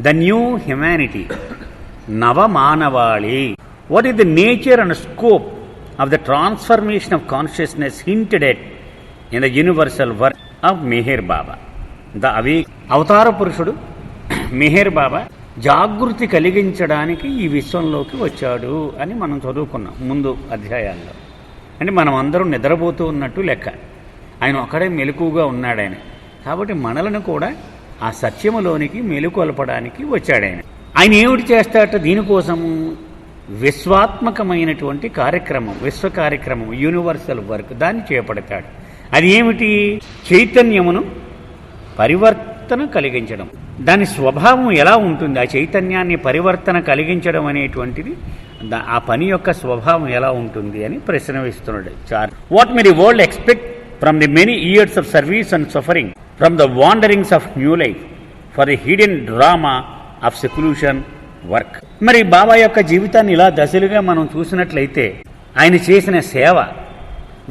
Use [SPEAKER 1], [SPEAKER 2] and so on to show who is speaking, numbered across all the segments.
[SPEAKER 1] The new humanity, నవమానవాళి. What is the nature and scope of the transformation of consciousness hinted at in the universal work of Meher Baba. The అవతార పురుషుడు మెహర్ బాబా జాగృతి కలిగించడానికి ఈ విశ్వంలోకి వచ్చాడు అని మనం చదువుకున్నాం ముందు అధ్యాయాల్లో. అంటే మనం అందరం నిద్రపోతూ ఉన్నట్టు లెక్క. ఆయన ఒక్కడే మెలకుగా ఉన్నాడు ఆయన. కాబట్టి మనలను కూడా ఆ సత్యములోనికి మెలుకొల్పడానికి వచ్చాడు ఆయన. ఆయన ఏమిటి చేస్తాడట? దీనికోసము విశ్వాత్మకమైనటువంటి కార్యక్రమం, విశ్వ కార్యక్రమం, యూనివర్సల్ వర్క్ దాన్ని చేపడతాడు. అది ఏమిటి? చైతన్యమును పరివర్తన కలిగించడం. దాని స్వభావం ఎలా ఉంటుంది? ఆ చైతన్యాన్ని పరివర్తన కలిగించడం అనేటువంటిది ఆ పని యొక్క స్వభావం ఎలా ఉంటుంది అని ప్రశ్న వేస్తున్నాడు. What may the world expect from the many years of service and suffering, from the wanderings of new life, for the hidden drama of seclusion work. మరి బాబా యొక్క జీవితాన్ని ఇలా దశలుగా మనం చూసినట్లయితే ఆయన చేసిన సేవ,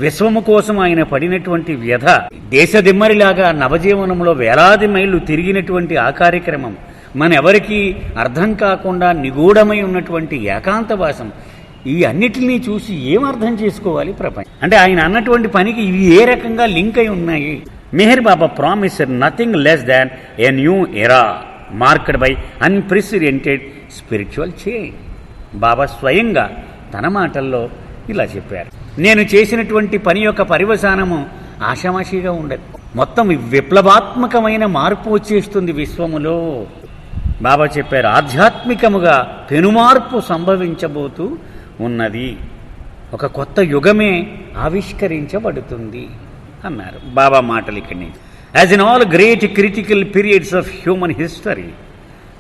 [SPEAKER 1] విశ్వము కోసం ఆయన పడినటువంటి వ్యధ, దేశదిమ్మరిలాగా నవజీవనంలో వేలాది మైళ్ళు తిరిగినటువంటి ఆ కార్యక్రమం, మన ఎవరికీ అర్థం కాకుండా నిగూఢమై ఉన్నటువంటి ఏకాంతవాసం, ఈ అన్నిటినీ చూసి ఏం అర్థం చేసుకోవాలి ప్రపంచం? అంటే ఆయన అన్నటువంటి పనికి ఇవి ఏ రకంగా లింక్ అయి ఉన్నాయి? Meher Baba promised nothing less than a new era marked by unprecedented spiritual change. Baba స్వయంగా తన మాటల్లో ఇలా చెప్పారు, నేను చేసినటువంటి పని యొక్క పరివసానము ఆషామాషిగా ఉండదు, మొత్తం విప్లవాత్మకమైన మార్పు వచ్చేస్తుంది విశ్వములో. బాబా చెప్పారు, ఆధ్యాత్మికముగా పెనుమార్పు సంభవించబోతూ ఉన్నది, ఒక కొత్త యుగమే ఆవిష్కరించబడుతుంది అన్నారు బాబా మాటలు ఇక్కడి నుంచి. As in all great critical periods of human history,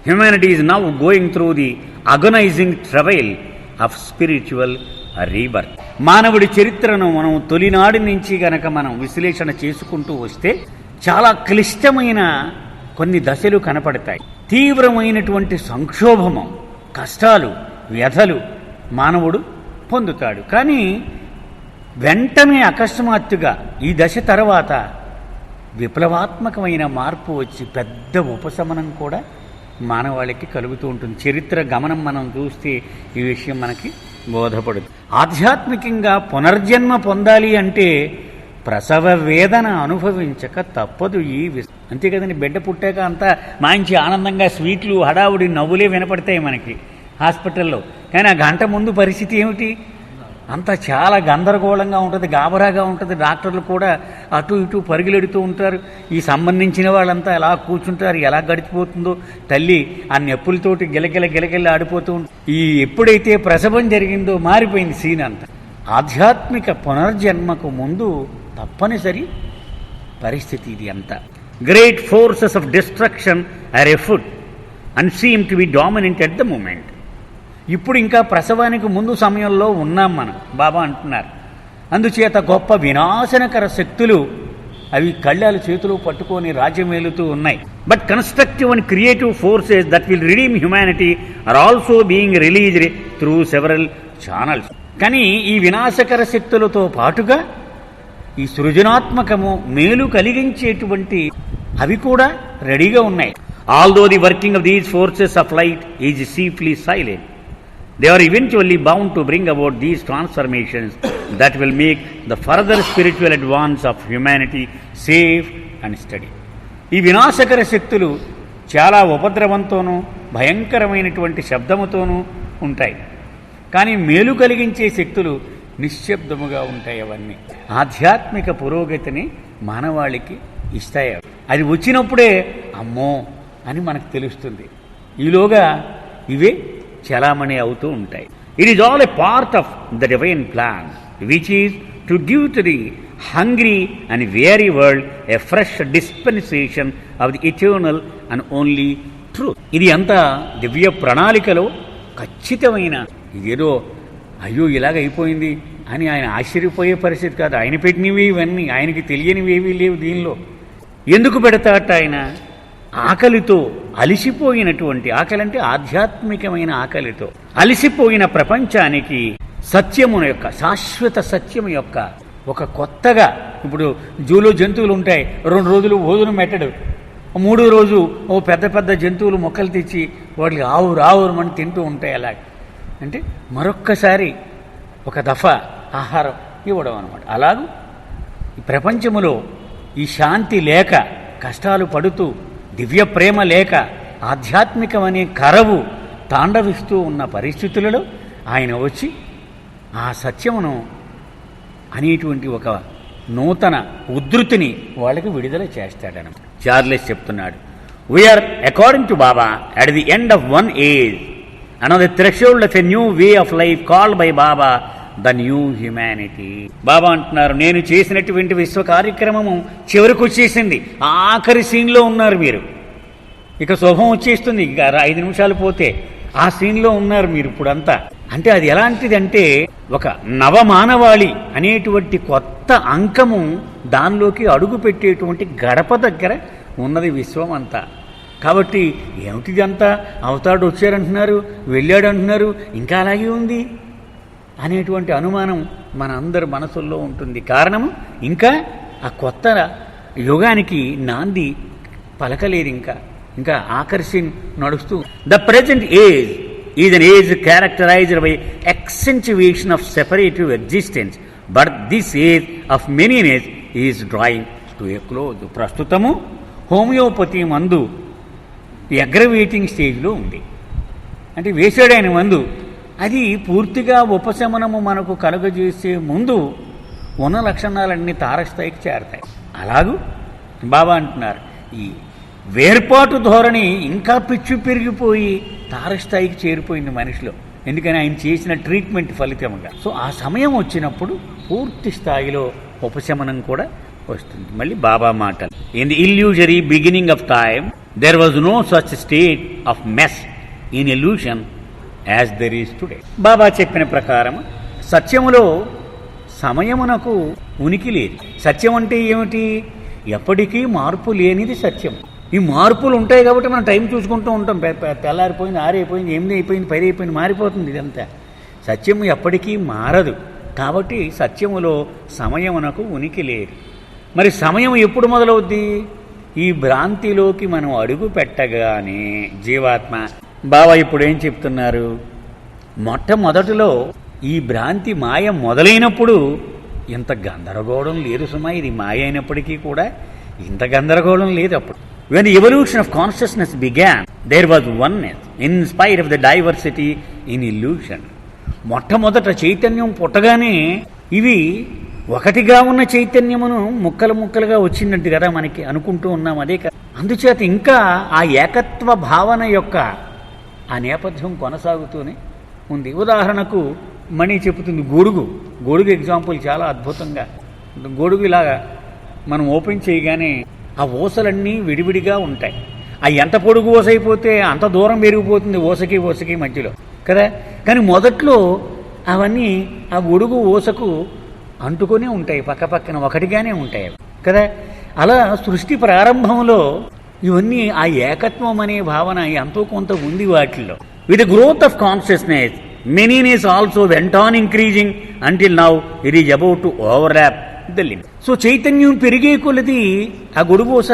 [SPEAKER 1] humanity is now going through the agonising travail of spiritual rebirth. మానవుడి చరిత్రను మనం తొలినాడి నుంచి గనక మనం విశ్లేషణ చేసుకుంటూ వస్తే చాలా క్లిష్టమైన కొన్ని దశలు కనపడతాయి. తీవ్రమైనటువంటి సంక్షోభము, కష్టాలు, వ్యధలు మానవుడు పొందుతాడు. కానీ వెంటనే అకస్మాత్తుగా ఈ దశ తర్వాత విప్లవాత్మకమైన మార్పు వచ్చి పెద్ద ఉపశమనం కూడా మానవాళికి కలుగుతూ ఉంటుంది. చరిత్ర గమనం మనం చూస్తే ఈ విషయం మనకి బోధపడుతుంది. ఆధ్యాత్మికంగా పునర్జన్మ పొందాలి అంటే ప్రసవ వేదన అనుభవించక తప్పదు. అంతే కదండి, బిడ్డ పుట్టాక అంతా మంచి ఆనందంగా స్వీట్లు, హడావుడి, నవ్వులే వినపడతాయి మనకి హాస్పిటల్లో. కానీ ఆ గంట ముందు పరిస్థితి ఏమిటి? అంతా చాలా గందరగోళంగా ఉంటుంది, గాబరాగా ఉంటుంది. డాక్టర్లు కూడా అటు ఇటు పరుగులెడుతూ ఉంటారు. ఈ సంబంధించిన వాళ్ళంతా ఎలా కూర్చుంటారు, ఎలా గడిచిపోతుందో తల్లి ఆ నొప్పులతోటి గిలగిల ఆడిపోతూ ఉంటుంది. ఈ ఎప్పుడైతే ప్రసవం జరిగిందో మారిపోయింది సీన్ అంతా. ఆధ్యాత్మిక పునర్జన్మకు ముందు తప్పనిసరి పరిస్థితి ఇది అంతా. Great forces of destruction are afoot and seem to be dominant at the moment. ఇప్పుడు ఇంకా ప్రసవానికి ముందు సమయంలో ఉన్నాం మనం, బాబా అంటున్నారు. అందుచేత గొప్ప వినాశనకర శక్తులు అవి కళ్ళాలు చేతులు పట్టుకొని రాజ్యమేలుతూ ఉన్నాయి. But constructive and creative forces that will redeem humanity are also being released through several channels. కానీ ఈ వినాశకర శక్తులతో పాటుగా ఈ సృజనాత్మకము, మేలు కలిగించేటువంటి అవి కూడా రెడీగా ఉన్నాయి. Although the working of these forces of light is chiefly silent, they are eventually bound to bring about these transformations that will make the further spiritual advance of humanity safe and steady. ఈ వినాశకర శక్తులు చాలా ఉపద్రవంతోనూ భయంకరమైనటువంటి శబ్దముతోనూ ఉంటాయి. కానీ మేలు కలిగించే శక్తులు నిశ్శబ్దముగా ఉంటాయి. అవన్నీ ఆధ్యాత్మిక పురోగతిని మానవాళికి ఇస్తాయి. అది వచ్చినప్పుడే అమ్మో అని మనకు తెలుస్తుంది. ఈలోగా ఇవే చలామణి అవుతూ ఉంటాయి. It is all a part of the divine plan which is to give to the hungry and weary world a fresh dispensation of the eternal and only truth. ఇది అంతా దివ్య ప్రణాళికలో ఖచ్చితమైన, ఇదేదో అయ్యో ఇలాగ అయిపోయింది అని ఆయన ఆశ్చర్యపోయే పరిస్థితి కాదు. ఆయన పెట్టినవి ఇవన్నీ, ఆయనకి తెలియనివి ఏవీ లేవు దీనిలో. ఎందుకు పెడతాట ఆయన? ఆకలితో అలిసిపోయినటువంటి, ఆకలి అంటే ఆధ్యాత్మికమైన ఆకలితో అలిసిపోయిన ప్రపంచానికి సత్యము యొక్క, శాశ్వత సత్యము యొక్క ఒక కొత్తగా, ఇప్పుడు జూలో జంతువులు ఉంటాయి, 2 రోజులు భోజనం పెట్టడు, మూడో రోజు ఓ పెద్ద పెద్ద జంతువులు మొక్కలు తెచ్చి వాటికి ఆవురమని తింటూ ఉంటాయి. అలాగే అంటే మరొక్కసారి ఒక దఫా ఆహారం ఇవ్వడం అనమాట. అలాగూ ఈ ప్రపంచములో ఈ శాంతి లేక, కష్టాలు పడుతూ, దివ్య ప్రేమ లేక, ఆధ్యాత్మికం అనే కరవు తాండవిస్తూ ఉన్న పరిస్థితులలో ఆయన వచ్చి ఆ సత్యమును అనేటువంటి ఒక నూతన ఉద్ధృతిని వాళ్ళకి విడుదల చేస్తాడనమాట. చార్లెస్ చెప్తున్నాడు, we are according to Baba at the end of one age another threshold of a new way of life called by Baba the new humanity. బాబా అంటున్నారు, నేను చేసినటువంటి విశ్వ కార్యక్రమము చివరికి వచ్చేసింది, ఆఖరి సీన్లో ఉన్నారు మీరు. ఇక శుభం వచ్చేస్తుంది, ఇక 5 నిమిషాలు పోతే ఆ సీన్లో ఉన్నారు మీరు ఇప్పుడంతా. అంటే అది ఎలాంటిదంటే ఒక నవమానవాళి అనేటువంటి కొత్త అంకము దానిలోకి అడుగు పెట్టేటువంటి గడప దగ్గర ఉన్నది విశ్వం అంతా. కాబట్టి ఏమిటిదంతా, అవతాడు వచ్చారంటున్నారు, వెళ్ళాడు అంటున్నారు, ఇంకా అలాగే ఉంది అనేటువంటి అనుమానం మన అందరి మనసుల్లో ఉంటుంది. కారణము ఇంకా ఆ కొత్త యుగానికి నాంది పలకలేదు, ఇంకా ఆకర్షణ నడుస్తూ. The present age is an age characterised by accentuation of separative existence, but this age of manyness is drawing to a close. ప్రస్తుతము హోమియోపతి మందు అగ్రవేటింగ్ స్టేజ్లో ఉంది. అంటే వేసాడైన మందు అది పూర్తిగా ఉపశమనము మనకు కలుగజేసే ముందు ఉన్న లక్షణాలన్నీ తారస్థాయికి చేరతాయి. అలాగూ బాబా అంటున్నారు, ఈ వేర్పాటు ధోరణి ఇంకా పిచ్చి పెరిగిపోయి తారస్థాయికి చేరిపోయింది మనిషిలో. ఎందుకని ఆయన చేసిన ట్రీట్మెంట్ ఫలితంగా. సో ఆ సమయం వచ్చినప్పుడు పూర్తి స్థాయిలో ఉపశమనం కూడా వస్తుంది. మళ్ళీ బాబా మాటలు, in the illusory beginning of time there was no such state of mess in illusion as there is today. Baba చెప్పిన ప్రకారం సత్యములో సమయమునకు ఉనికి లేదు. సత్యం అంటే ఏమిటి? ఎప్పటికీ మార్పు లేనిది సత్యం. ఈ మార్పులు ఉంటాయి కాబట్టి మనం టైం చూసుకుంటూ ఉంటాం. తెల్లారిపోయింది, ఆరైపోయింది, 8 అయిపోయింది, 10 అయిపోయింది, మారిపోతుంది ఇదంతా. సత్యము ఎప్పటికీ మారదు. కాబట్టి సత్యములో సమయమునకు ఉనికి లేదు. మరి సమయం ఎప్పుడు మొదలవుద్ది? ఈ భ్రాంతిలోకి మనం అడుగు పెట్టగానే జీవాత్మ. బాబా ఇప్పుడు ఏం చెప్తున్నారు? మొట్టమొదటిలో ఈ భ్రాంతి మాయ మొదలైనప్పుడు ఇంత గందరగోళం లేదు సుమా. ఇది మాయ అయినప్పటికీ కూడా ఇంత గందరగోళం లేదు అప్పుడు. When the evolution of consciousness began, there was oneness in spite of the diversity in illusion. మొట్టమొదట చైతన్యం పుట్టగానే ఇవి ఒకటిగా ఉన్న చైతన్యమును ముక్కలు ముక్కలుగా వచ్చిందంటే కదా మనకి అనుకుంటూ ఉన్నాం. అదే కదా. అందుచేత ఇంకా ఆ ఏకత్వ భావన యొక్క ఆ నేపథ్యం కొనసాగుతూనే ఉంది. ఉదాహరణకు మణి చెబుతుంది గొడుగు ఎగ్జాంపుల్ చాలా అద్భుతంగా. గొడుగు ఇలాగా మనం ఓపెన్ చేయగానే ఆ ఊసలన్నీ విడివిడిగా ఉంటాయి. ఆ ఎంత పొడుగు ఊస అయిపోతే అంత దూరం పెరిగిపోతుంది ఊసకి మధ్యలో కదా. కానీ మొదట్లో అవన్నీ ఆ గొడుగు ఊసకు అంటుకొని ఉంటాయి, పక్కపక్కన ఒకటిగానే ఉంటాయి కదా. అలా సృష్టి ప్రారంభంలో ఇవన్నీ ఆ ఏకత్వం అనే భావన ఎంతో కొంత ఉంది వాటిల్లో. With the growth of consciousness manyness also went on increasing until now it is about to overlap the limit. So చైతన్యం పెరిగే కొలది ఆ గొడుగోస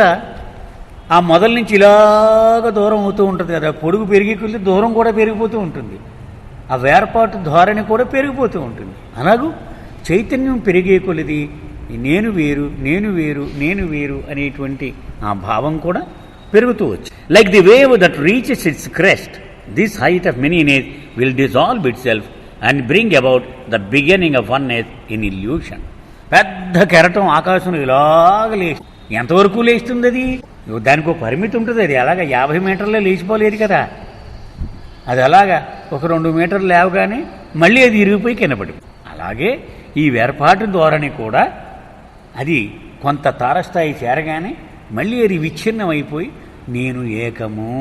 [SPEAKER 1] ఆ మొదల నుంచి ఇలాగ దూరం అవుతూ ఉంటుంది కదా. పొడుగు పెరిగే కొలది దూరం కూడా పెరిగిపోతూ ఉంటుంది. ఆ వేర్పాటు ధోరణి కూడా పెరిగిపోతూ ఉంటుంది. అలాగూ చైతన్యం పెరిగే కొలది నేను వేరు అనేటువంటి ఆ భావం కూడా పెరుగుతూ వచ్చు. Like the wave that reaches its crest, this height of manyness will dissolve itself and bring about the beginning of oneness in illusion. పెద్ద కెరటం ఆకాశంలో ఇలాగ లేచి ఎంతవరకు లేస్తుంది అది? దానికి ఒక పరిమితి ఉంటుంది. అది అలాగా 50 మీటర్లో లేచిపోలేదు కదా. అది అలాగా ఒక 2 మీటర్లు లేవగానే మళ్ళీ అది ఇరిగిపోయి కిందపడి. అలాగే ఈ వేర్పాటు ధోరణి కూడా అది కొంత తారస్థాయి చేరగానే మళ్ళీ అది విచ్ఛిన్నం అయిపోయి నేను ఏకము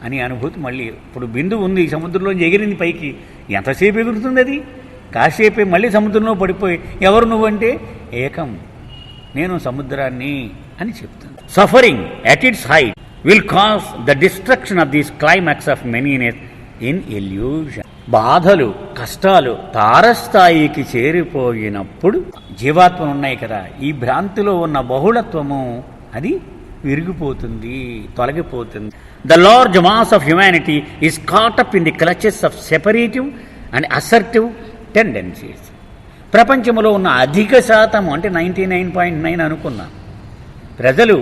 [SPEAKER 1] అని అనుభూతి. మళ్ళీ ఇప్పుడు బిందువు ఉంది, సముద్రంలోంచి ఎగిరింది పైకి, ఎంతసేపు ఎగురుతుంది అది? కాసేపే మళ్ళీ సముద్రంలో పడిపోయి ఎవరు నువ్వంటే ఏకం, నేను సముద్రాన్ని అని చెప్తాను. Suffering at its height will cause the destruction of this climax of manyness in illusion. బాధలు, కష్టాలు తారస్థాయికి చేరిపోయినప్పుడు జీవాత్మలు ఉన్నాయి కదా, ఈ భ్రాంతిలో ఉన్న బహుళత్వము అది విరిగిపోతుంది, తొలగిపోతుంది. The large mass of humanity is caught up in the clutches of separative and assertive tendencies. ప్రపంచంలో ఉన్న అధిక శాతం అంటే 99.9 అనుకున్నాం ప్రజలు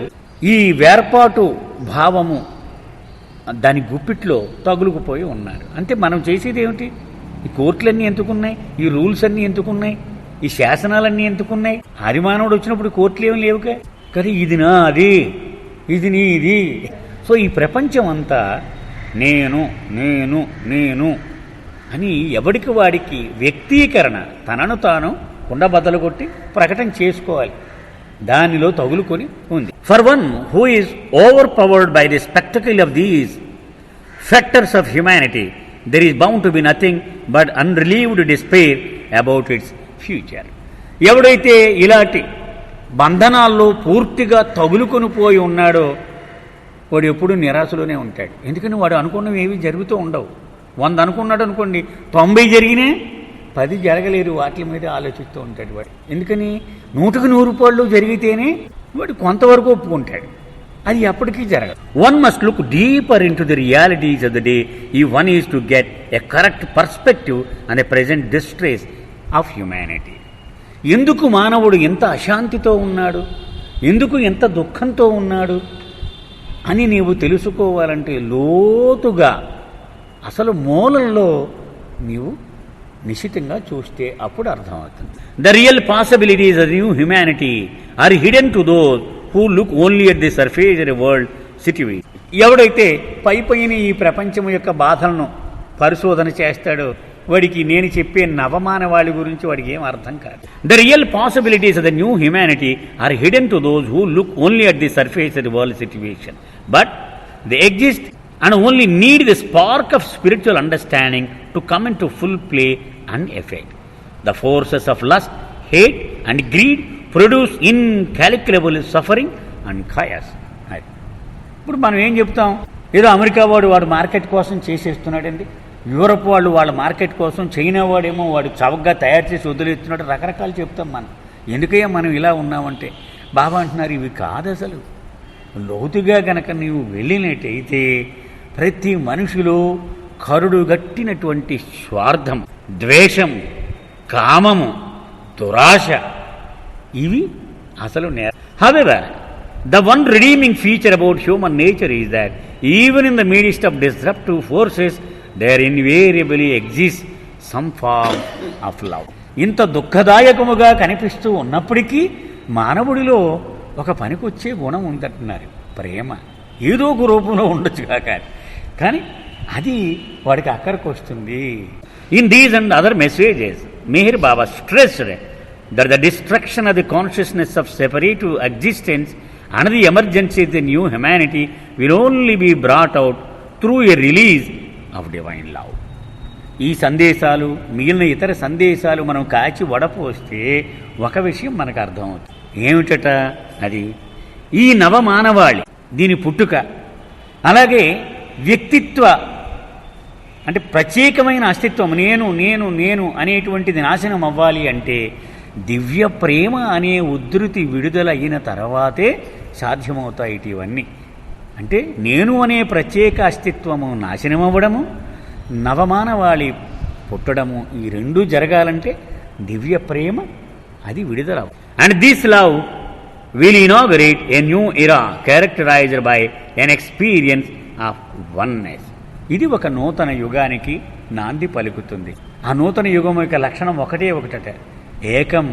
[SPEAKER 1] ఈ వేర్పాటు భావము దాని గుప్పిట్లో తగులుకుపోయి ఉన్నారు. అంటే మనం చేసేది ఏమిటి? ఈ కోర్టులన్నీ ఎందుకున్నాయి? ఈ రూల్స్ అన్నీ ఎందుకున్నాయి? ఈ శాసనాలన్నీ ఎందుకున్నాయి? హరిమానవుడు వచ్చినప్పుడు కోర్టులు ఏమి లేవుగా. కానీ ఇది నా అది, ఇది నీ ఇది. సో ఈ ప్రపంచం అంతా నేను నేను నేను అని ఎవడికి వాడికి వ్యక్తీకరణ, తనను తాను కుండబద్దలు కొట్టి ప్రకటన చేసుకోవాలి, దానిలో తగులుకొని ఉంది. For one who is overpowered by the spectacle of these factors of humanity there is bound to be nothing but unrelieved despair about its future. ఎవడైతే ఇలాంటి బంధనాల్లో పూర్తిగా తగులుకొని పోయి ఉన్నాడో వాడు ఎప్పుడూ నిరాశలోనే ఉంటాడు. ఎందుకని వాడు అనుకున్నవి ఏవి జరుగుతూ ఉండవు. 100 అనుకున్నాడు అనుకోండి, 90 జరిగినా 10 జరగలేదు. వాటి మీద ఆలోచిస్తూ ఉంటాడు వాడు. ఎందుకని 100కి 100 రూపాయలు జరిగితేనే వాడు కొంతవరకు ఒప్పుకుంటాడు, అది ఎప్పటికీ జరగదు. One must look deeper into the realities of the day if one is to get a correct perspective and a present distress of humanity. ఎందుకు మానవుడు ఎంత అశాంతితో ఉన్నాడు, ఎందుకు ఎంత దుఃఖంతో ఉన్నాడు అని నీవు తెలుసుకోవాలంటే లోతుగా అసలు మూలంలో నీవు నిశితంగా చూస్తే అప్పుడు అర్థమవుతుంది. The real possibilities of new humanity are hidden to those who look only at the surface of the world situation. ఎవడైతే పైపైన ఈ ప్రపంచం యొక్క బాధలను పరిశోధన చేస్తాడో వాడికి నేను చెప్పే నవమానవాళి గురించి వాడికి ఏం అర్థం కాదు. The real possibilities of the new humanity are hidden to those who look only at the surface of the world situation, but they exist and only need the spark of spiritual understanding to come into full play and effect. The forces of lust, hate and greed produce incalculable suffering and chaos. ఇప్పుడు మనం ఏం చెప్తాం? ఏదో America వాడు market కోసం చేసేస్తున్నాడండి, Europe వాళ్ళు వాళ్ళ market కోసం, చైనా వాడేమో వాడు చవకగా తయారు చేసి వదిలేస్తున్నాడు, రకరకాలు చెప్తాం మనం. ఎందుకయ్యా మనం ఇలా ఉన్నామంటే బాబా అంటున్నారు ఇవి కాదు. అసలు లోతుగా గనక నీవు వెళ్ళినట్టయితే ప్రతి మనిషిలో కరుడు గట్టినటువంటి స్వార్థం, ద్వేషం, కామము, దురాశ ఇవి అసలు however the one redeeming feature about human nature is that even in the midst of disruptive forces there invariably exist some form of love. ఇంత దుఃఖదాయకముగా కనిపిస్తూ ఉన్నప్పటికీ మానవుడిలో ఒక పనికొచ్చే గుణం ఉందంటున్నారు, ప్రేమ. ఏదో ఒక రూపంలో ఉండొచ్చు కానీ అది వాడికి అక్కడికి వస్తుంది. In these and other messages Meher Baba stressed that the destruction of the consciousness of separative existence and the emergency of the new humanity will only be brought out through a release of divine love. ఈ సందేశాలు మిగిలిన ఇతర సందేశాలు మనం కాచి వడపోస్తే ఒక విషయం మనకు అర్థమవుతుంది. ఏమిటట అది? ఈ నవమానవాళి దీని పుట్టుక, అలాగే వ్యక్తిత్వ అంటే ప్రత్యేకమైన అస్తిత్వం నేను నేను నేను అనేటువంటిది నాశనం అవ్వాలి అంటే దివ్య ప్రేమ అనే ఉద్ధృతి విడుదల అయిన తర్వాతే సాధ్యమవుతాయి ఇవన్నీ. అంటే నేను అనే ప్రత్యేక అస్తిత్వము నాశనం అవ్వడము, నవమానవాళి పుట్టడము, ఈ రెండూ జరగాలంటే దివ్య ప్రేమ అది విడుదల. And this love will inaugurate a new era characterized by an experience of oneness. ఇది ఒక నూతన యుగానికి నాంది పలుకుతుంది. ఆ నూతన యుగం యొక్క లక్షణం ఒకటట, ఏకం,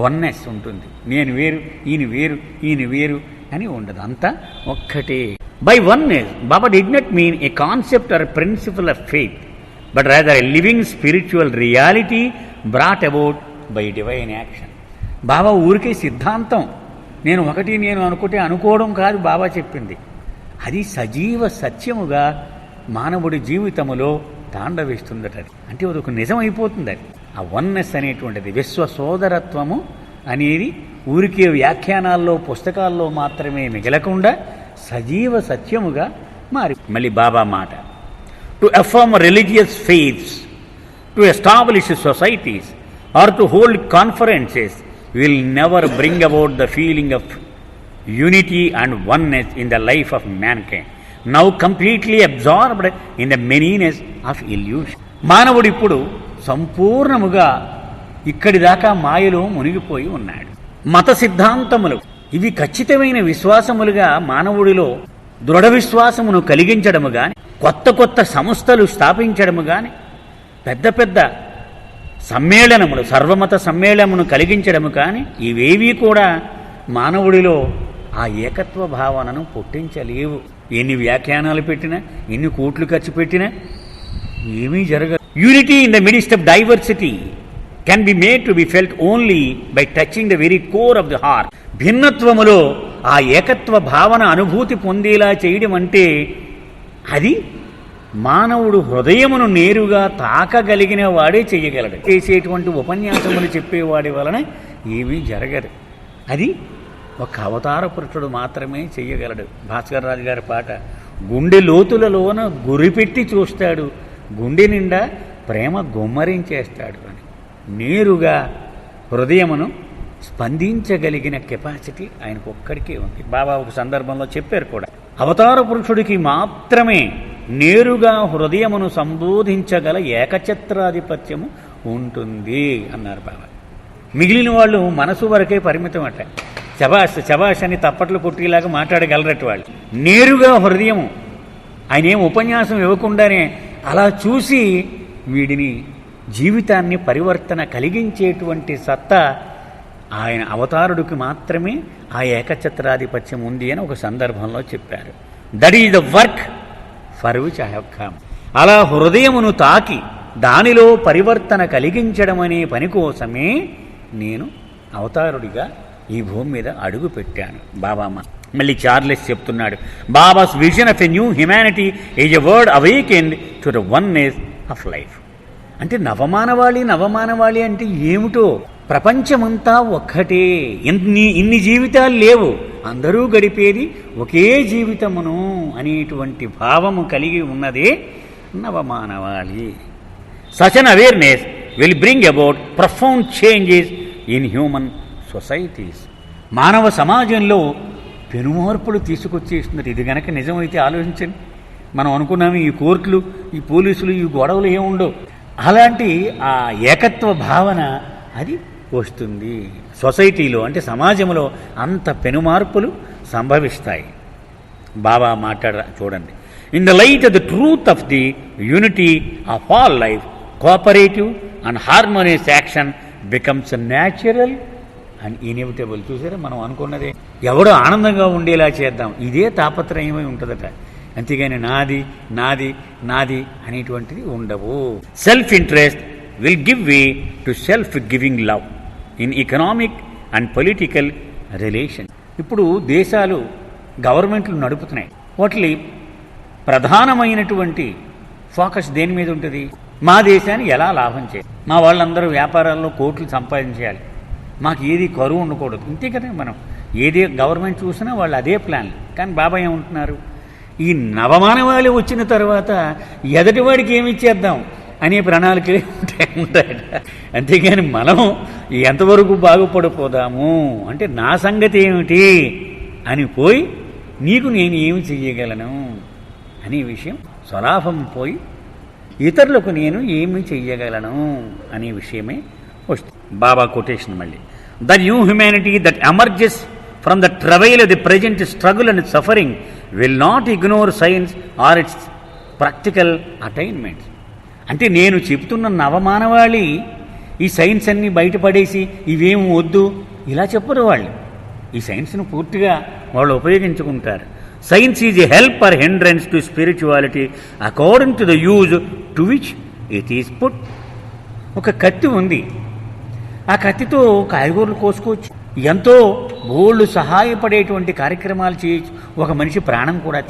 [SPEAKER 1] వన్నెస్ ఉంటుంది. నేను వేరు, ఈయన వేరు అని ఉండదు, అంతా ఒక్కటే. By oneness Baba did not mean a concept or principle of faith but rather a living spiritual reality brought about by divine action. Baba ఊరికే సిద్ధాంతం నేను అనుకుంటే అనుకోవడం కాదు బాబా చెప్పింది. అది సజీవ సత్యముగా మానవుడి జీవితములో తాండవిస్తుందట. అంటే అది ఒక నిజమైపోతుంది. అది ఆ వన్నెస్ అనేటువంటిది, విశ్వ సోదరత్వము అనేది ఊరికే వ్యాఖ్యానాల్లో పుస్తకాల్లో మాత్రమే మిగలకుండా సజీవ సత్యముగా మారి. మళ్ళీ బాబా మాట, to affirm religious faiths, to establish societies or to hold conferences will never bring about the feeling of unity and oneness in the life of mankind, now completely absorbed in the manyness of illusion. మానవుడు ఇప్పుడు సంపూర్ణముగా ఇక్కడి దాకా మాయలో మునిగిపోయి ఉన్నాడు. మత సిద్ధాంతములు ఇవి ఖచ్చితమైన విశ్వాసములుగా మానవుడిలో దృఢ విశ్వాసమును కలిగించడము గాని, కొత్త కొత్త సంస్థలు స్థాపించడము గాని, పెద్ద పెద్ద సమ్మేళనములు సర్వమత సమ్మేళనమును కలిగించడము కానీ ఇవేవీ కూడా మానవుడిలో ఆ ఏకత్వ భావనను పుట్టించలేవు. ఎన్ని వ్యాఖ్యానాలు పెట్టినా, ఎన్ని కోట్లు ఖర్చు పెట్టినా ఏమీ జరగదు. Unity in the midst of diversity can be made to be felt only by touching the very core of the heart. భిన్నత్వములో ఆ ఏకత్వ భావన అనుభూతి పొందేలా చేయడం అంటే అది మానవుడు హృదయమును నేరుగా తాకగలిగిన వాడే చెయ్యగలడు. చేసేటువంటి ఉపన్యాసములు చెప్పేవాడి వలన ఏమీ జరగదు. అది ఒక అవతార పురుషుడు మాత్రమే చెయ్యగలడు. భాస్కర్ రాజు గారి పాట, గుండె లోతులలోన గురిపెట్టి చూస్తాడు, గుండె నిండా ప్రేమ గుమ్మరించేస్తాడు అని. నేరుగా హృదయమును స్పందించగలిగిన కెపాసిటీ ఆయనకు ఒక్కడికే ఉంది. బాబా ఒక సందర్భంలో చెప్పారు కూడా, అవతార పురుషుడికి మాత్రమే నేరుగా హృదయమును సంబోధించగల ఏకఛత్రాధిపత్యము ఉంటుంది అన్నారు బాబా. మిగిలిన వాళ్ళు మనసు వరకే పరిమితం అట. శబాష్ శబాష్ అని తప్పట్లు కొట్టేలాగా మాట్లాడగలరట వాళ్ళు. నేరుగా హృదయము, ఆయన ఏం ఉపన్యాసం ఇవ్వకుండానే అలా చూసి వీడిని జీవితాన్ని పరివర్తన కలిగించేటువంటి సత్తా ఆయన అవతారుడికి మాత్రమే ఆ ఏకఛత్రాధిపత్యం ఉంది అని ఒక సందర్భంలో చెప్పారు. That is the work for which I have come. అలా హృదయమును తాకి దానిలో పరివర్తన కలిగించడం అనే పని కోసమే నేను అవతారుడిగా ఈ భూమి మీద అడుగు పెట్టాను. బాబా మళ్ళీ చార్లెస్ చెప్తున్నాడు, Baba's vision of a new humanity is a world awakened to the oneness of life. అంటే నవమానవాళి అంటే ఏమిటో, ప్రపంచమంతా ఒక్కటే, ఇన్ని జీవితాలు లేవు, అందరూ గడిపేది ఒకే జీవితమును అనేటువంటి భావము కలిగి ఉన్నదే నవమానవాళి. Such an awareness will bring about profound changes in human societies. మానవ సమాజంలో పెనుమార్పులు తీసుకొచ్చేస్తున్నారు. ఇది గనక నిజమైతే ఆలోచించండి. మనం అనుకున్నాము ఈ కోర్టులు, ఈ పోలీసులు, ఈ గొడవలు ఏముండవు. అలాంటి ఆ ఏకత్వ భావన అది వస్తుంది సొసైటీలో, అంటే సమాజంలో అంత పెనుమార్పులు సంభవిస్తాయి. బాబా చూడండి, in the light of the truth of the unity of all life, cooperative and harmonious action becomes natural and inevitable. చూసారా, మనం అనుకున్నదే ఎవడో ఆనందంగా ఉండేలా చేద్దాం, ఇదే తాపత్రయమై ఉంటుందట. అంతేగాని నాది నాది నాది అనేటువంటిది ఉండవు. Self interest will give way to self giving love in economic and political relation. ఇప్పుడు దేశాలు గవర్నమెంట్లు నడుపుతున్నాయి, వాటి ప్రధానమైనటువంటి ఫోకస్ దేని మీద ఉంటుంది? మా దేశాన్ని ఎలా లాభం చేయాలి, మా వాళ్ళందరూ వ్యాపారాల్లో కోట్లు సంపాదించేయాలి, మాకు ఏది కరువు ఉండకూడదు. ఇంతే కదా, మనం ఏదే గవర్నమెంట్ చూసినా వాళ్ళు అదే ప్లాన్. కానీ బాబా ఏమంటున్నారు, ఈ నవమానవాళి వచ్చిన తర్వాత ఎదటివాడికి ఏమి ఇచ్చేద్దాం అనే ప్రణాళికలే ఉంటాయట. అంతేగాని మనం ఎంతవరకు బాగుపడిపోదాము అంటే నా సంగతి ఏమిటి అని పోయి నీకు నేను ఏమి చెయ్యగలను అనే విషయం స్వలాభం పోయి ఇతరులకు నేను ఏమి చెయ్యగలను అనే విషయమే వస్తుంది. బాబా కొటేషన్ మళ్ళీ, the new humanity that emerges from the travail of the present struggle and suffering will not ignore science or its practical attainments. అంటే నేను చెప్తున్న నవమానవాళి ఈ సైన్స్ అన్నీ బయటపడేసి ఇవేం వద్దు ఇలా చెప్పరు వాళ్ళు. ఈ సైన్స్ను పూర్తిగా వాళ్ళు ఉపయోగించుకుంటారు. Science is a help or hindrance to spirituality according to the use to which it is put. ఒక కత్తి ఉంది, ఆ కత్తితో కాయగూరలు కోసుకోవచ్చు, ఎంతో బోళ్ళు సహాయపడేటువంటి కార్యక్రమాలు చేయొచ్చు, ఒక మనిషి ప్రాణం కూడా.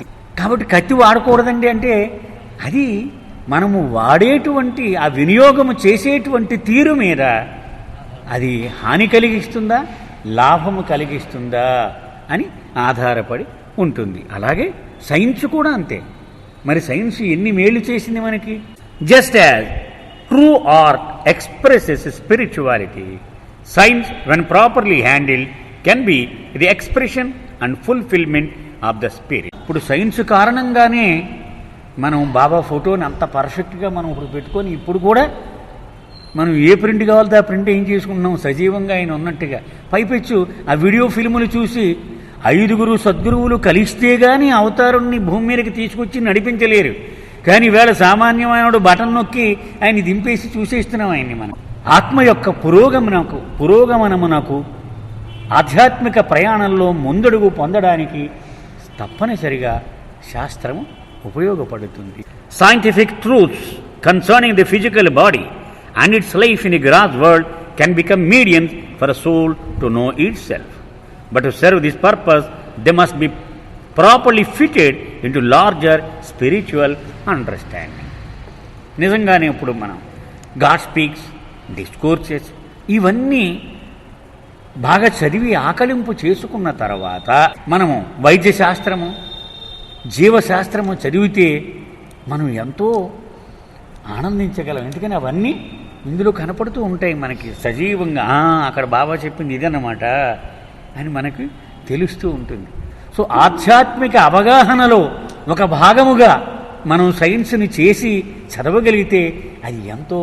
[SPEAKER 1] కాబట్టి కత్తి వాడకూడదండి అంటే అది మనము వాడేటువంటి ఆ వినియోగము చేసేటువంటి తీరు మీద అది హాని కలిగిస్తుందా లాభము కలిగిస్తుందా అని ఆధారపడి ఉంటుంది. అలాగే సైన్స్ కూడా అంతే. మరి సైన్స్ ఎన్ని మేలు చేసింది మనకి. Just as true art expresses spirituality, science when properly handled can be the expression and fulfilment of the spirit. ఇప్పుడు సైన్స్ కారణంగానే మనం బాబా ఫోటోని అంత పర్ఫెక్ట్గా మనం ఇప్పుడు పెట్టుకొని ఇప్పుడు కూడా మనం ఏ ప్రింట్ కావాలో ఆ ప్రింట్ ఏం చేసుకుంటున్నాం, సజీవంగా ఆయన ఉన్నట్టుగా. పైపెచ్చు ఆ వీడియో ఫిల్ములు చూసి 5 సద్గురువులు కలిస్తే గాని అవతారుణ్ణి భూమి మీదకి తీసుకొచ్చి నడిపించలేరు. కానీ ఈవేళ సామాన్యమైన బటన్ నొక్కి ఆయన దింపేసి చూసేస్తున్నాం ఆయన్ని. మనం ఆత్మ యొక్క పురోగమనమునకు ఆధ్యాత్మిక ప్రయాణంలో ముందడుగు పొందడానికి తప్పనిసరిగా శాస్త్రము ఉపయోగపడుతుంది. Scientific truths concerning the physical body and its life in a gross world can become mediums for a soul to know itself. But to serve this purpose, they must be properly fitted into larger spiritual understanding. నిజంగానే ఇప్పుడు మనం God speaks, discourses ఇవన్నీ బాగా చదివి ఆకలింపు చేసుకున్న తర్వాత మనము వైద్యశాస్త్రము, జీవశాస్త్రము చదివితే మనం ఎంతో ఆనందించగలం. ఎందుకని అవన్నీ ఇందులో కనపడుతూ ఉంటాయి మనకి సజీవంగా. అక్కడ బాబా చెప్పింది ఇదన్నమాట అని మనకు తెలుస్తూ ఉంటుంది. సో ఆధ్యాత్మిక అవగాహనలో ఒక భాగముగా మనం సైన్స్ని చేసి చదవగలిగితే అది ఎంతో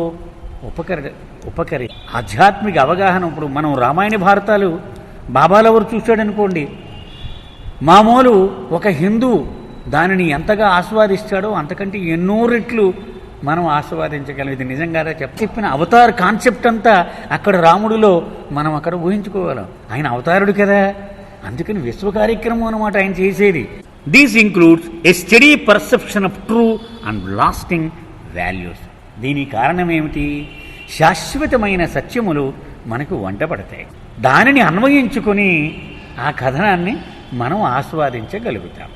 [SPEAKER 1] ఉపకరి ఆధ్యాత్మిక అవగాహన. ఇప్పుడు మనం రామాయణ భారతాలు బాబాలెవరు చూశాడనుకోండి, మామూలు ఒక హిందూ దానిని ఎంతగా ఆస్వాదిస్తాడో అంతకంటే ఎన్నో రెట్లు మనం ఆస్వాదించగలం. ఇది నిజంగా చెప్పిన అవతార్ కాన్సెప్ట్ అంతా అక్కడ రాముడిలో మనం అక్కడ ఊహించుకోగలం. ఆయన అవతారుడు కదా, అందుకని విశ్వ కార్యక్రమం అన్నమాట ఆయన చేసేది. These includes a study perception of true and lasting values. దీనికి కారణం ఏమిటి? శాశ్వతమైన సత్యములు మనకు వంటపడతాయి. దానిని అన్వయించుకొని ఆ కథనాన్ని మనం ఆస్వాదించగలుగుతాం.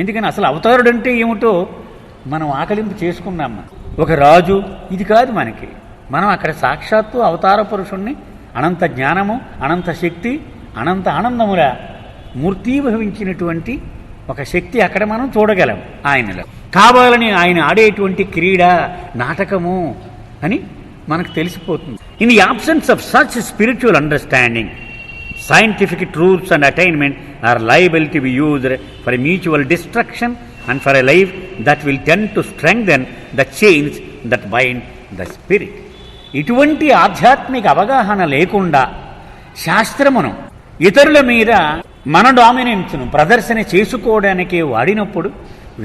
[SPEAKER 1] ఎందుకని అసలు అవతారుడు అంటే ఏమిటో మనం ఆకలింపు చేసుకున్నాం. ఒక రాజు ఇది కాదు మనకి. మనం అక్కడ సాక్షాత్తు అవతార పురుషుణ్ణి అనంత జ్ఞానము, అనంత శక్తి, అనంత ఆనందముల మూర్తీభవించినటువంటి ఒక శక్తి అక్కడ మనం చూడగలం ఆయనలో. కావాలని ఆయన ఆడేటువంటి క్రీడ, నాటకము అని మనకు తెలిసిపోతుంది. In the absence of such spiritual understanding, scientific truths and attainment are liable to be used for a mutual destruction and for a life that will tend to strengthen the chains that bind the spirit. ఇటువంటి ఆధ్యాత్మిక అవగాహన లేకుండా శాస్త్రమును ఇతరుల మీద మన డామినెన్స్ను ప్రదర్శన చేసుకోవడానికి వాడినప్పుడు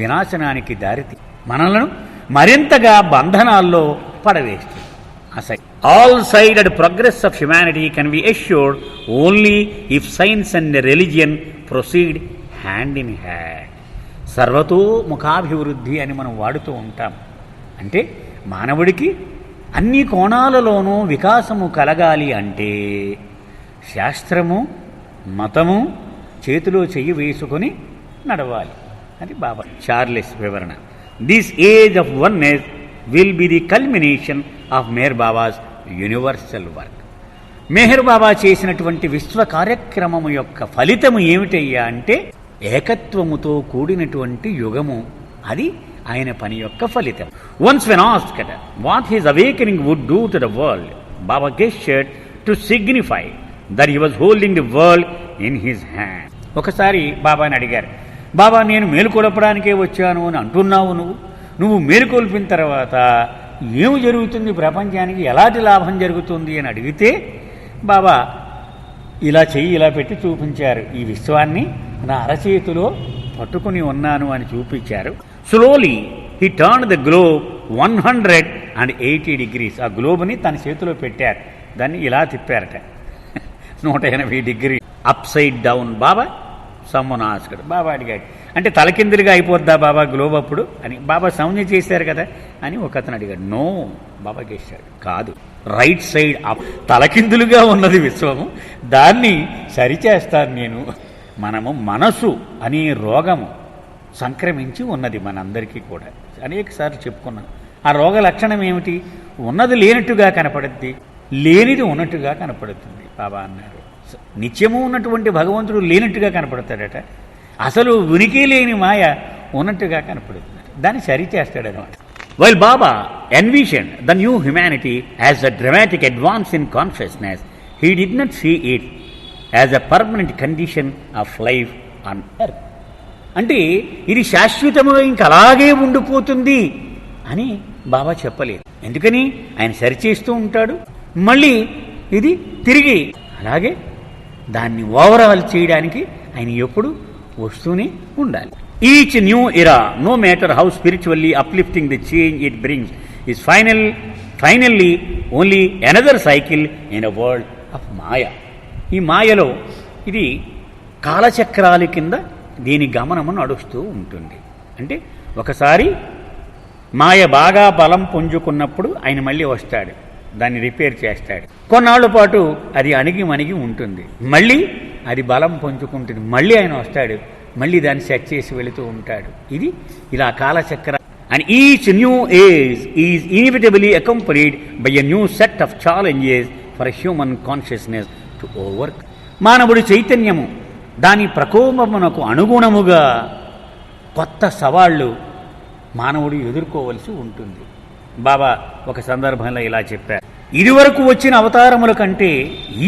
[SPEAKER 1] వినాశనానికి దారితీ మనలను మరింతగా బంధనాల్లో పడవేస్తుంది. All-sided progress of humanity can be assured only if science and religion proceed hand in hand. సర్వతోముఖాభివృద్ధి అని మనం వాడుతూ ఉంటాం. అంటే మానవుడికి అన్ని కోణాలలోనూ వికాసము కలగాలి అంటే శాస్త్రము, మతము చేతిలో చెయ్యి వేసుకొని నడవాలి. అది బాబా చార్లెస్ వివరణ. This age of oneness will be the culmination of Meher Baba's universal work. Meher Baba చేసినటువంటి విశ్వ కార్యక్రమము యొక్క ఫలితము ఏమిటయ్యా అంటే ఏకత్వముతో కూడినటువంటి యుగము. అది ఆయన పని యొక్క ఫలితం. Once when asked what his awakening would do to the world, Baba gestured to signify that he was holding the world in his hand. ఒకసారి బాబాని అడిగారు, బాబా నేను మేలుకొలపడానికే వచ్చాను అని అంటున్నావు, నువ్వు మేలుకొల్పిన తర్వాత ఏమి జరుగుతుంది ప్రపంచానికి, ఎలాంటి లాభం జరుగుతుంది అని అడిగితే బాబా ఇలా చెయ్యి ఇలా పెట్టి చూపించారు. ఈ విశ్వాన్ని నా అరచేతిలో పట్టుకుని ఉన్నాను అని చూపించారు. Slowly he turn the globe 180 degrees. ఆ గ్లోబ్ని తన చేతిలో పెట్టారు, దాన్ని ఇలా తిప్పారట 180 degrees అప్ సైడ్ డౌన్. బాబా సమ్మనాస్కుడు బాబా అడిగాడు, అంటే తలకిందులుగా అయిపోద్దా బాబా గ్లోబ్ అప్పుడు అని. బాబా సౌంజ్ఞ చేశారు కదా అని ఒక అతను అడిగాడు. నో, బాబా చేశాడు కాదు, రైట్ సైడ్ అప్, తలకిందులుగా ఉన్నది విశ్వము, దాన్ని సరిచేస్తాను నేను. మనము మనసు అనే రోగము సంక్రమించి ఉన్నది మనందరికీ కూడా అనేకసార్లు చెప్పుకున్నాం. ఆ రోగ లక్షణం ఏమిటి? ఉన్నది లేనట్టుగా కనపడుద్ది, లేనిది ఉన్నట్టుగా కనపడుతుంది. బాబా అన్నారు, నిత్యము ఉన్నటువంటి భగవంతుడు లేనట్టుగా కనపడతాడట, అసలు ఉనికి లేని మాయ ఉన్నట్టుగా కనపడుతుంది. దాన్ని సరిచేస్తాడనమాట. While Baba envisioned the new humanity as a dramatic advance in consciousness, he did not see it as a permanent condition of life on earth. అంటే ఇది శాశ్వతముగా ఇంక అలాగే ఉండిపోతుంది అని బాబా చెప్పలేదు. ఎందుకని ఆయన సరిచేస్తూ ఉంటాడు, మళ్ళీ ఇది తిరిగి అలాగే దాన్ని ఓవరాల్ చేయడానికి ఆయన ఎప్పుడు వస్తూనే ఉండాలి. Each new era, no matter how spiritually uplifting the change it brings, is finally only another cycle in a world of maya. ఈ మాయలో ఇది కాలచక్రాల కింద దీని గమనము నడుస్తూ ఉంటుంది. అంటే ఒకసారి మాయ బాగా బలం పుంజుకున్నప్పుడు ఆయన మళ్ళీ వస్తాడు, దాన్ని రిపేర్ చేస్తాడు. కొన్నాళ్ల పాటు అది అణిగి ఉంటుంది, మళ్ళీ అది బలం పుంజుకుంటుంది, మళ్ళీ ఆయన వస్తాడు, మళ్ళీ దాన్ని సెట్ చేసి వెళుతూ ఉంటాడు. ఇది ఇలా కాలచక్ర. And each new age is inevitably accompanied by a new set of challenges for human consciousness to overcome. మానవుడి చైతన్యము దాని ప్రకోపమునకు అనుగుణముగా కొత్త సవాళ్లు మానవుడు ఎదుర్కోవలసి ఉంటుంది. బాబా ఒక సందర్భంలో ఇలా చెప్పారు, ఇదివరకు వచ్చిన అవతారముల కంటే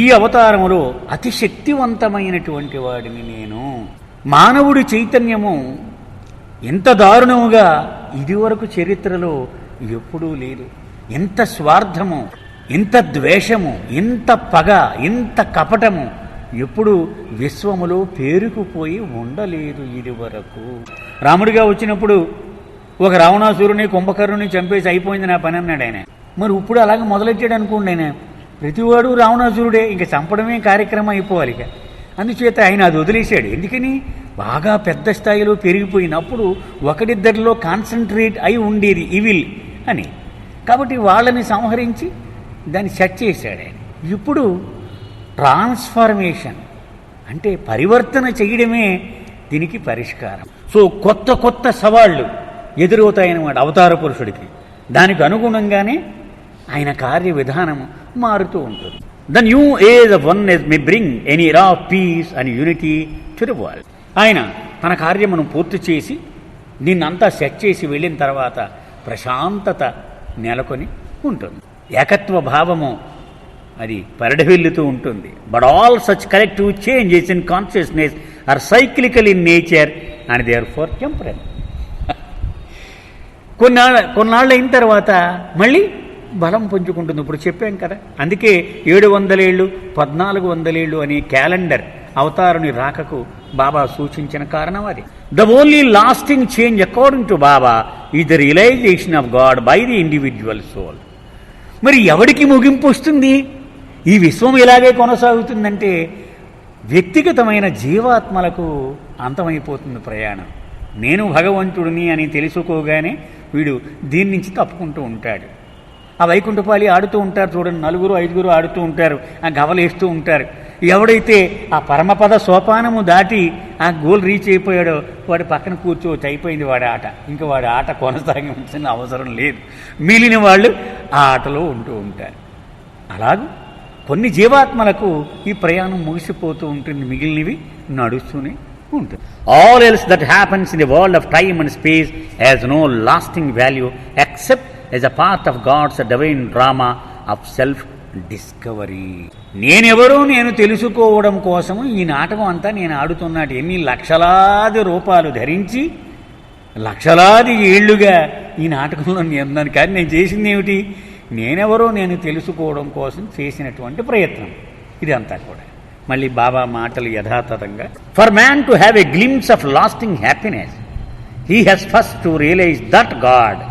[SPEAKER 1] ఈ అవతారములో అతి శక్తివంతమైనటువంటి వాడిని నేను. మానవుడి చైతన్యము ఎంత దారుణముగా ఇదివరకు చరిత్రలో ఎప్పుడూ లేదు. ఎంత స్వార్థము, ఎంత ద్వేషము, ఎంత పగ, ఎంత కపటము ఎప్పుడు విశ్వములో పేరుకుపోయి ఉండలేదు ఇదివరకు. రాముడిగా వచ్చినప్పుడు ఒక రావణాసురుని కుంభకర్ణుని చంపేసి అయిపోయింది నా పని అన్నాడు ఆయన. మరి ఇప్పుడు అలాగే మొదలెట్టాడు అనుకోండి ఆయన, ప్రతివాడు రావణాసురుడే, ఇంక చంపడమే కార్యక్రమం అయిపోవాలి. ఇక అందుచేత ఆయన అది వదిలేశాడు. ఎందుకని బాగా పెద్ద స్థాయిలో పెరిగిపోయినప్పుడు ఒకరిద్దరిలో కాన్సన్ట్రేట్ అయి ఉండేది ఈవిల్ అని, కాబట్టి వాళ్ళని సంహరించి దాన్ని సెట్ చేశాడు ఆయన. ఇప్పుడు ట్రాన్స్ఫర్మేషన్ అంటే పరివర్తన చేయడమే దీనికి పరిష్కారం. సో కొత్త కొత్త సవాళ్లు ఎదురవుతాయన్నమాట అవతార పురుషుడికి. దానికి అనుగుణంగానే ఆయన కార్య విధానము మారుతూ ఉంటుంది. The new age of oneness may bring an era of peace and unity to the world. ఆయన తన కార్యమును పూర్తి చేసి దీన్నంతా సెట్ చేసి వెళ్ళిన తర్వాత ప్రశాంతత నెలకొని ఉంటుంది, ఏకత్వ భావము అది పరిఢవిల్లుతూ ఉంటుంది. But all such collective changes in consciousness are cyclical in nature and they are for temporary. కొన్నాళ్ళు అయిన తర్వాత మళ్ళీ బలం పుంజుకుంటుంది. ఇప్పుడు చెప్పాం కదా, అందుకే 700 ఏళ్ళు 1400 ఏళ్ళు అనే క్యాలెండర్ అవతారుని రాకకు బాబా సూచించిన కారణం అది. The only lasting change according to Baba is the realisation of God by the individual soul. మరి ఎవడికి ముగింపు వస్తుంది? ఈ విశ్వం ఇలాగే కొనసాగుతుందంటే వ్యక్తిగతమైన జీవాత్మలకు అంతమైపోతుంది ప్రయాణం. నేను భగవంతుడిని అని తెలుసుకోగానే వీడు దీని నుంచి తప్పుకుంటూ ఉంటాడు. ఆ వైకుంఠపాలి ఆడుతూ ఉంటారు చూడండి, 4 5 ఆడుతూ ఉంటారు, ఆ గవలేస్తూ ఉంటారు. ఎవడైతే ఆ పరమపద సోపానము దాటి ఆ గోల్ రీచ్ అయిపోయాడో వాడి పక్కన కూర్చోవచ్చు, అయిపోయింది వాడి ఆట. ఇంకా వాడి ఆట కొనసాగించాల్సిన అవసరం లేదు. మిగిలిన వాళ్ళు ఆ ఆటలో ఉంటూ ఉంటారు. అలాగూ కొన్ని జీవాత్మలకు ఈ ప్రయాణం ముగిసిపోతూ ఉంటుంది, మిగిలినవి నడుస్తూనే ఉంటుంది. All else that happens in the world of time and space has no lasting value except as a part of God's divine drama of self discovery. నేనెవరో నేను తెలుసుకోవడం కోసము ఈ నాటకం అంతా నేను ఆడుతున్నాడు. ఎన్ని లక్షలాది రూపాలు ధరించి లక్షలాది ఏళ్లుగా ఈ నాటకంలో నేను, కానీ నేను చేసింది ఏమిటి? నేనెవరో నేను తెలుసుకోవడం కోసం చేసినటువంటి ప్రయత్నం ఇదంతా కూడా. మళ్ళీ బాబా మాటలు యథాతథంగా, for man to have a glimpse of lasting happiness he has first to realise that God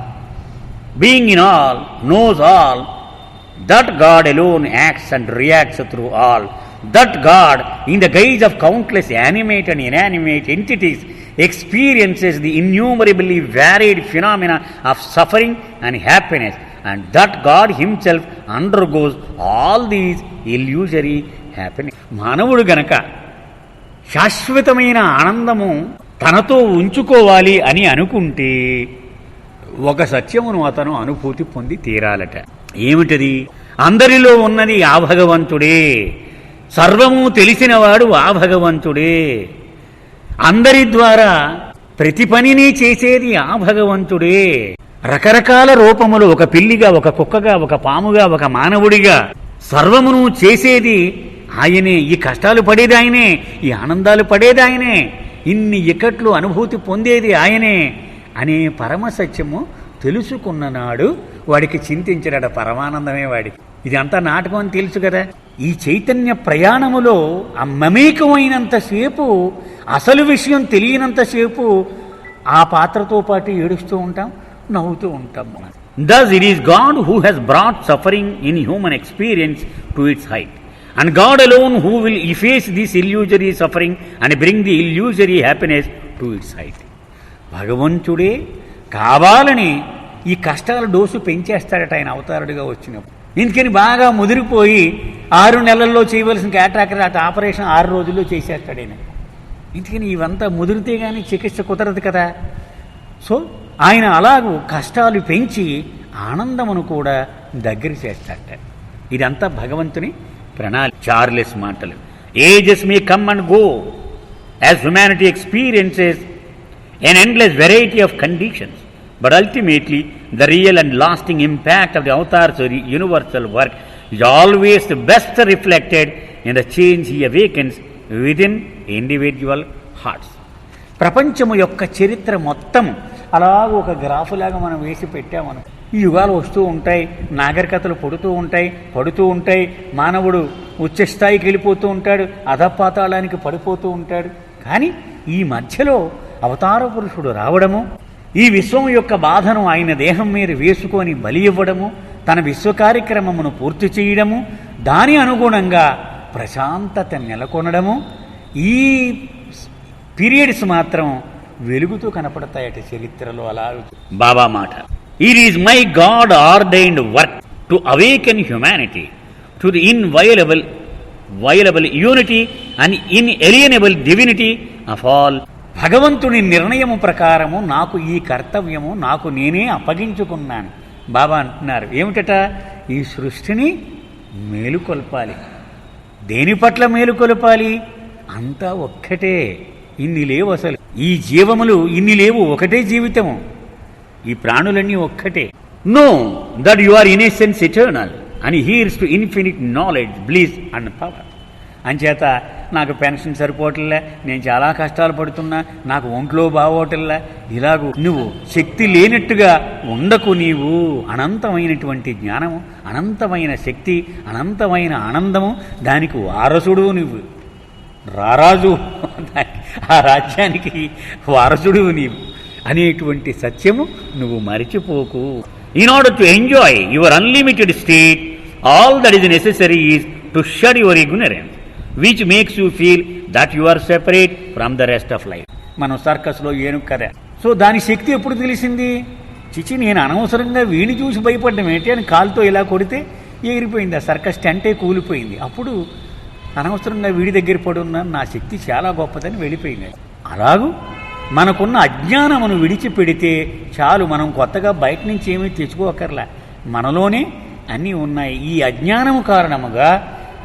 [SPEAKER 1] being in all knows all, that God alone acts and reacts through all, that God in the guise of countless animate and inanimate entities experiences the innumerably varied phenomena of suffering and happiness, and that God himself undergoes all these illusory happiness. మానవుడు గనక శాశ్వతమైన ఆనందము తనతో ఉంచుకోవాలి అని అనుకుంటే ఒక సత్యమును అతను అనుభూతి పొంది తీరాలట. ఏమిటది? అందరిలో ఉన్నది ఆ భగవంతుడే, సర్వము తెలిసినవాడు ఆ భగవంతుడే, అందరి ద్వారా ప్రతి పనిని చేసేది ఆ భగవంతుడే. రకరకాల రూపములు, ఒక పిల్లిగా, ఒక కుక్కగా, ఒక పాముగా, ఒక మానవుడిగా సర్వమును చేసేది ఆయనే, ఈ కష్టాలు పడేది ఆయనే, ఈ ఆనందాలు పడేది ఆయనే, ఇన్ని ఇక్కట్లు అనుభూతి పొందేది ఆయనే అనే పరమ సత్యము తెలుసుకున్న నాడు వాడికి చింతించడట పరమానందమే వాడికి. ఇదంతా నాటకం అని తెలుసు కదా. ఈ చైతన్య ప్రయాణములో ఆ మమేకమైనంతసేపు, అసలు విషయం తెలియనంతసేపు ఆ పాత్రతో పాటు ఏడుస్తూ ఉంటాం, నవ్వుతూ ఉంటాం. Thus it is God who has brought suffering in human experience to its height, and God alone who will efface this illusory suffering and bring the illusory happiness to its height. భగవంతుడే కావాలని ఈ కష్టాల dose పెంచేస్తాడట ఆయన అవతారుడిగా వచ్చినప్పుడు. ఇందుకని బాగా ముదిరిపోయి 6 నెలల్లో చేయవలసిన క్యాట్రాక్ట్ ఆపరేషన్ 6 రోజుల్లో చేసేస్తాడు ఆయన. ఇందుకని ఇవంతా ముదిరితే కానీ చికిత్స కుదరదు కదా. సో ఆయన అలాగూ కష్టాలు పెంచి ఆనందమును కూడా దగ్గర చేస్తాడట. ఇదంతా భగవంతుని ప్రణాళిక. చార్లెస్ మాటలు. Ages may come and go as humanity experiences an endless variety of conditions, but ultimately the real and lasting impact of the avatar's universal work is always the best reflected in the change he awakens within individual hearts. ప్రపంచము యొక్క చరిత్ర మొత్తం అలాగ ఒక గ్రాఫులాగా మనం వేసి పెట్టామను. ఈ యుగాలు వస్తూ ఉంటాయి, నాగరికతలు పడుతూ ఉంటాయి, మానవుడు ఉచ్చస్థాయికి వెళ్ళిపోతూ ఉంటాడు, అధపాతాళానికి పడిపోతూ ఉంటాడు. కానీ ఈ మధ్యలో అవతార పురుషుడు రావడము, ఈ విశ్వం యొక్క బాధను ఆయన దేహం మీద వేసుకొని బలి ఇవ్వడము, తన విశ్వ కార్యక్రమమును పూర్తి చేయడము, దాని అనుగుణంగా ప్రశాంతత నెలకొనడము, ఈ పీరియడ్స్ మాత్రం వెలుగుతూ కనపడతాయట చరిత్రలో. అలా బాబా మాట, it is my God ordained work to awaken humanity to the inviolable unity and inalienable divinity of all. భగవంతుని నిర్ణయము ప్రకారము నాకు ఈ కర్తవ్యము నాకు నేనే అప్పగించుకున్నాను. బాబా అంటున్నారు ఏమిటట, ఈ సృష్టిని మేలుకొల్పాలి. దేని పట్ల మేలుకొల్పాలి? అంతా ఒక్కటే, ఇన్ని లేవు అసలు. ఈ జీవములు ఇన్ని లేవు, ఒకటే జీవితము, ఈ ప్రాణులన్నీ ఒక్కటే. Know that you are in essence eternal and heirs to infinite knowledge, bliss and power. అంచేత నాకు పెన్షన్ సరిపోవట్లే, నేను చాలా కష్టాలు పడుతున్నా, నాకు ఒంట్లో బాగోవట్లే, ఇలాగూ నువ్వు శక్తి లేనట్టుగా ఉండకు. నీవు అనంతమైనటువంటి జ్ఞానము, అనంతమైన శక్తి, అనంతమైన ఆనందము, దానికి వారసుడు నువ్వు, రారాజు, ఆ రాజ్యానికి వారసుడు నీవు అనేటువంటి సత్యము నువ్వు మరిచిపోకు. In order to enjoy your unlimited state all that is necessary is to shed your ignorance which makes you feel that you are separate from the rest of life. మనం సర్కస్లో ఏనుగు కదా. సో దాని శక్తి ఎప్పుడు తెలిసింది? చిచి నేను అనవసరంగా వీడిని చూసి భయపడ్డం ఏంటి అని కాలుతో ఇలా కొడితే ఎగిరిపోయింది, ఆ సర్కస్ టెంటే కూలిపోయింది. అప్పుడు అనవసరంగా వీడి దగ్గర పడున్న నా శక్తి చాలా గొప్పదని వెళ్ళిపోయింది. అలాగూ మనకున్న అజ్ఞానమును విడిచిపెడితే చాలు, మనం కొత్తగా బయట నుంచి ఏమీ తెచ్చుకోకర్లా, మనలోనే అన్నీ ఉన్నాయి. ఈ అజ్ఞానము కారణముగా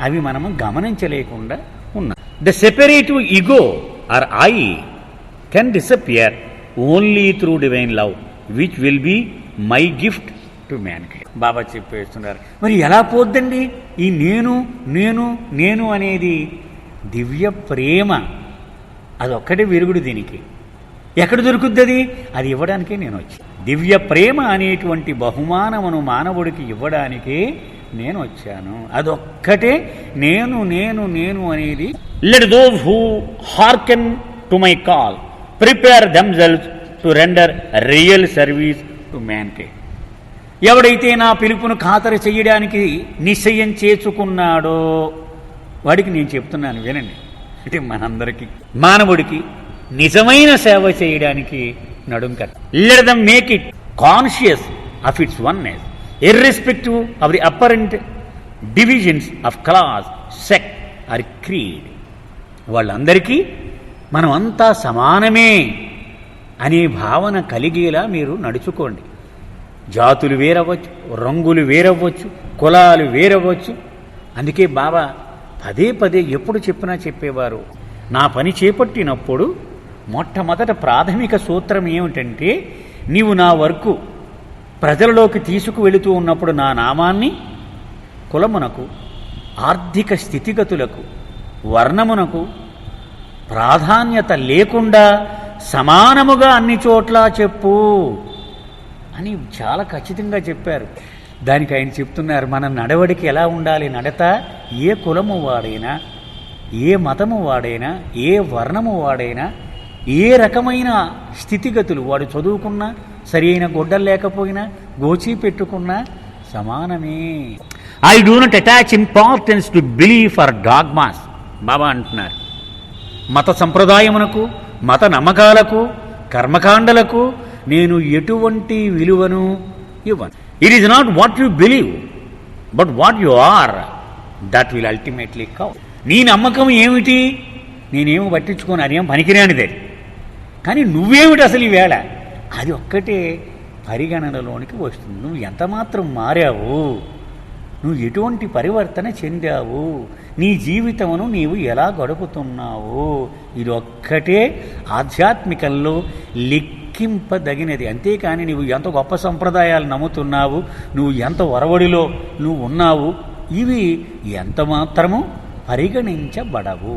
[SPEAKER 1] అవి మనము గమనించలేకుండా ఉన్నాం. The separative ego or I can disappear only through divine love which will be my gift to mankind. Baba చెప్పేస్తున్నారు. మరి ఎలా పోద్దండి ఈ నేను నేను నేను అనేది? దివ్య ప్రేమ అదొక్కటే విరుగుడు దీనికి. ఎక్కడ దొరుకుద్ది అది ఇవ్వడానికే నేను వచ్చి. దివ్య ప్రేమ అనేటువంటి బహుమానమును మానవుడికి ఇవ్వడానికే నేను వచ్చాను. అదొక్కటే నేను నేను నేను అనేది. Let those who hearken to my call prepare themselves to render real service to mankind. ఎవడైతే నా పిలుపును ఖాతరు చేయడానికి నిశ్చయం చేసుకున్నాడో వాడికి నేను చెప్తున్నాను వినండి. అంటే మనందరికీ మానవుడికి నిజమైన సేవ చేయడానికి నడుం కట్ట. Let them make it conscious of it's oneness irrespective of the apparent divisions of class, sect or creed. వాళ్ళందరికీ మనమంతా సమానమే అనే భావన కలిగేలా మీరు నడుచుకోండి. జాతులు వేరవ్వచ్చు, రంగులు వేరవ్వచ్చు, కులాలు వేరవ్వచ్చు. అందుకే బాబా పదే పదే ఎప్పుడు చెప్పినా చెప్పేవారు, నా పని చేపట్టినప్పుడు మొట్టమొదట ప్రాథమిక సూత్రం ఏమిటంటే, నీవు నా వర్కు ప్రజలలోకి తీసుకువెళుతూ ఉన్నప్పుడు నా నామాన్ని కులమునకు, ఆర్థిక స్థితిగతులకు వర్ణమునకు ప్రాధాన్యత లేకుండా సమానముగా అన్ని చోట్ల చెప్పు అని చాలా ఖచ్చితంగా చెప్పారు. దానికి ఆయన చెప్తున్నారు, మన నడవడికి ఎలా ఉండాలి. నడత ఏ కులము వాడైనా, ఏ మతము వాడైనా, ఏ వర్ణము వాడైనా, ఏ రకమైన స్థితిగతులు వాడు చదువుకున్నా, సరి అయిన గొడ్డలు లేకపోయినా, గోచి పెట్టుకున్నా సమానమే. I do not attach importance to belief or dogmas. Baba అంటున్నారు, మత సంప్రదాయమునకు, మత నమ్మకాలకు, కర్మకాండలకు నేను ఎటువంటి విలువను ఇవ్వను. It is not what you believe but what you are that will ultimately count. నీ నమ్మకం ఏమిటి? నేనేమో పట్టించుకోను, అదేం పనికిరానిదే. కానీ నువ్వేమిటి అసలు ఈవేళ, అది ఒక్కటే పరిగణనలోనికి వస్తుంది. నువ్వు ఎంత మాత్రం మారావు, నువ్వు ఎటువంటి పరివర్తన చెందావు, నీ జీవితమును నీవు ఎలా గడుపుతున్నావు, ఇది ఒక్కటే ఆధ్యాత్మికంలో లెక్కింపదగినది. అంతేకాని నువ్వు ఎంత గొప్ప సంప్రదాయాలు నమ్ముతున్నావు, నువ్వు ఎంత ఒరవడిలో నువ్వు ఉన్నావు, ఇవి ఎంత మాత్రము పరిగణించబడవు.